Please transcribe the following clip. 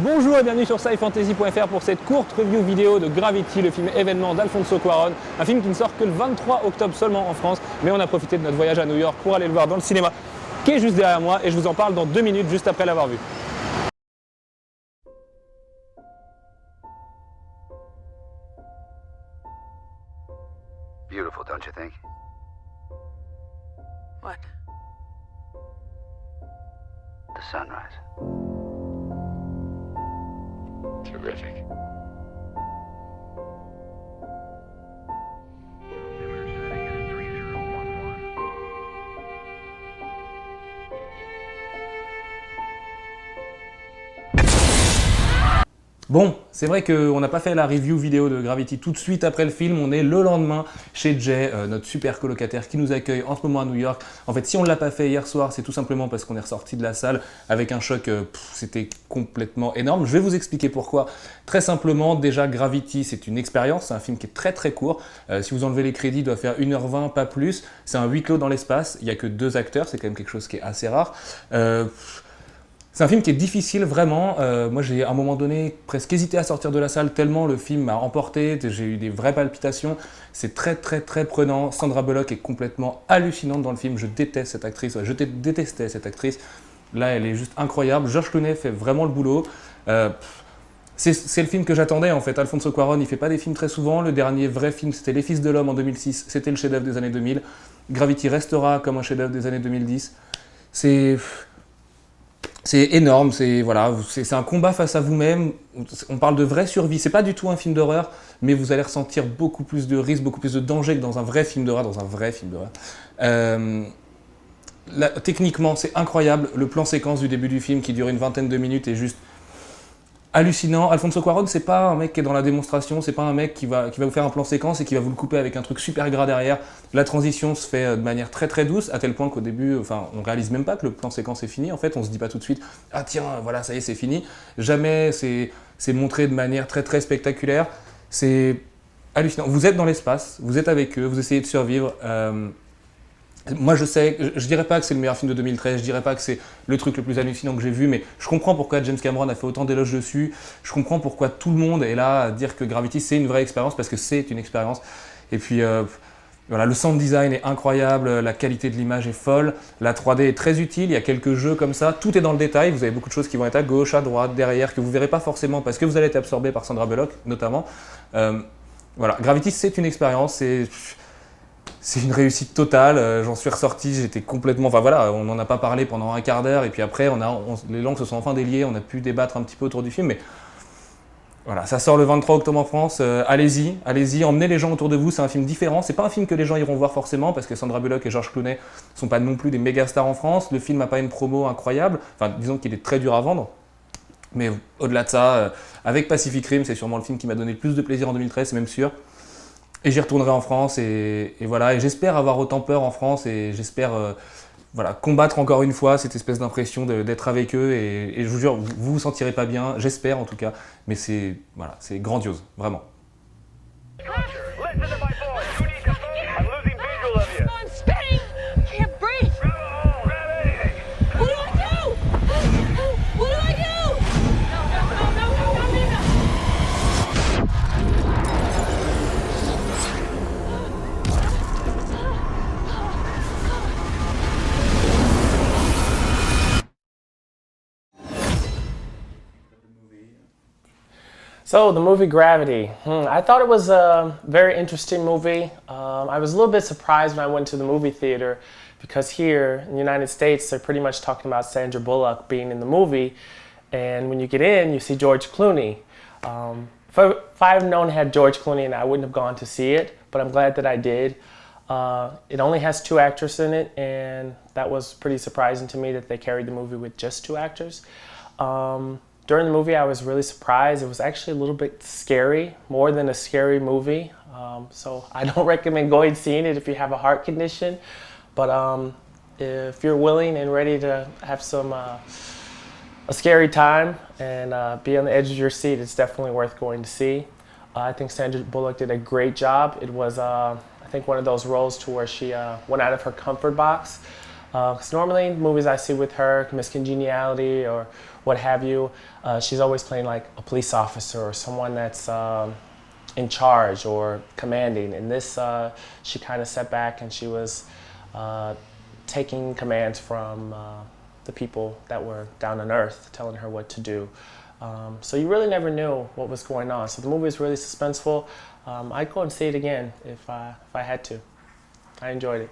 Bonjour et bienvenue sur SciFantasy.fr pour cette courte review vidéo de Gravity, le film événement d'Alfonso Cuarón, un film qui ne sort que le 23 octobre seulement en France, mais on a profité de notre voyage à New York pour aller le voir dans le cinéma qui est juste derrière moi et je vous en parle dans 2 minutes juste après l'avoir vu. Beautiful, don't you think? What? The sunrise. Terrific. Bon, c'est vrai qu'on n'a pas fait la review vidéo de Gravity tout de suite après le film, on est le lendemain chez Jay, notre super colocataire qui nous accueille en ce moment à New York. En fait, si on ne l'a pas fait hier soir, c'est tout simplement parce qu'on est ressorti de la salle avec un choc, c'était complètement énorme. Je vais vous expliquer pourquoi. Très simplement, déjà Gravity, c'est une expérience, c'est un film qui est très court. Si vous enlevez les crédits, il doit faire 1h20, pas plus. C'est un huis clos dans l'espace, il n'y a que 2 acteurs, c'est quand même quelque chose qui est assez rare. C'est un film qui est difficile vraiment, moi j'ai à un moment donné presque hésité à sortir de la salle tellement le film m'a emporté, j'ai eu des vraies palpitations, c'est très prenant, Sandra Bullock est complètement hallucinante dans le film, je déteste cette actrice, je détestais cette actrice, là elle est juste incroyable, George Clooney fait vraiment le boulot, c'est le film que j'attendais en fait, Alfonso Cuarón il fait pas des films très souvent, le dernier vrai film c'était Les Fils de l'Homme en 2006, c'était le chef-d'œuvre des années 2000, Gravity restera comme un chef-d'œuvre des années 2010, c'est énorme, c'est un combat face à vous-même, on parle de vraie survie, c'est pas du tout un film d'horreur, mais vous allez ressentir beaucoup plus de risques, beaucoup plus de danger que dans un vrai film d'horreur, techniquement, c'est incroyable, le plan séquence du début du film qui dure une vingtaine de minutes est juste hallucinant. Alfonso Cuarón, c'est pas un mec qui est dans la démonstration, c'est pas un mec qui va vous faire un plan séquence et qui va vous le couper avec un truc super gras derrière. La transition se fait de manière très douce, à tel point qu'au début, on réalise même pas que le plan séquence est fini. En fait, on se dit pas tout de suite, ah tiens, voilà, ça y est, c'est fini. Jamais c'est montré de manière très spectaculaire. C'est hallucinant. Vous êtes dans l'espace, vous êtes avec eux, vous essayez de survivre. Moi je sais, je dirais pas que c'est le meilleur film de 2013, je dirais pas que c'est le truc le plus hallucinant que j'ai vu, mais je comprends pourquoi James Cameron a fait autant d'éloges dessus, je comprends pourquoi tout le monde est là à dire que Gravity c'est une vraie expérience, parce que c'est une expérience. Et puis voilà, le sound design est incroyable, la qualité de l'image est folle, la 3D est très utile, il y a quelques jeux comme ça, tout est dans le détail, vous avez beaucoup de choses qui vont être à gauche, à droite, derrière, que vous verrez pas forcément parce que vous allez être absorbé par Sandra Bullock notamment. Voilà, Gravity c'est une expérience, c'est une réussite totale, j'en suis ressorti, j'étais complètement... Enfin voilà, on n'en a pas parlé pendant un quart d'heure et puis après les langues se sont enfin déliées, on a pu débattre un petit peu autour du film, mais voilà, ça sort le 23 octobre en France, allez-y, emmenez les gens autour de vous, c'est un film différent, c'est pas un film que les gens iront voir forcément parce que Sandra Bullock et George Clooney sont pas non plus des méga stars en France, le film n'a pas une promo incroyable, enfin disons qu'il est très dur à vendre, mais au-delà de ça, avec Pacific Rim, c'est sûrement le film qui m'a donné le plus de plaisir en 2013, c'est même sûr. Et j'y retournerai en France et voilà, et j'espère avoir autant peur en France et j'espère voilà, combattre encore une fois cette espèce d'impression d'être avec eux et je vous jure, vous vous sentirez pas bien, j'espère en tout cas, mais c'est voilà, c'est grandiose, vraiment. So the movie Gravity, I thought it was a very interesting movie. I was a little bit surprised when I went to the movie theater because here in the United States they're pretty much talking about Sandra Bullock being in the movie, and when you get in you see George Clooney. If I had known it had George Clooney and I wouldn't have gone to see it, but I'm glad that I did. It only has 2 actors in it, and that was pretty surprising to me that they carried the movie with just 2 actors. During the movie, I was really surprised. It was actually a little bit scary, more than a scary movie. So I don't recommend going and seeing it if you have a heart condition. But if you're willing and ready to have a scary time and be on the edge of your seat, it's definitely worth going to see. I think Sandra Bullock did a great job. It was, I think, one of those roles to where she went out of her comfort box. Because normally movies I see with her, Miss Congeniality or what have you, she's always playing like a police officer or someone that's in charge or commanding. In this, she kind of sat back and she was taking commands from the people that were down on Earth, telling her what to do. So you really never knew what was going on. So the movie is really suspenseful. I'd go and see it again if I had to. I enjoyed it.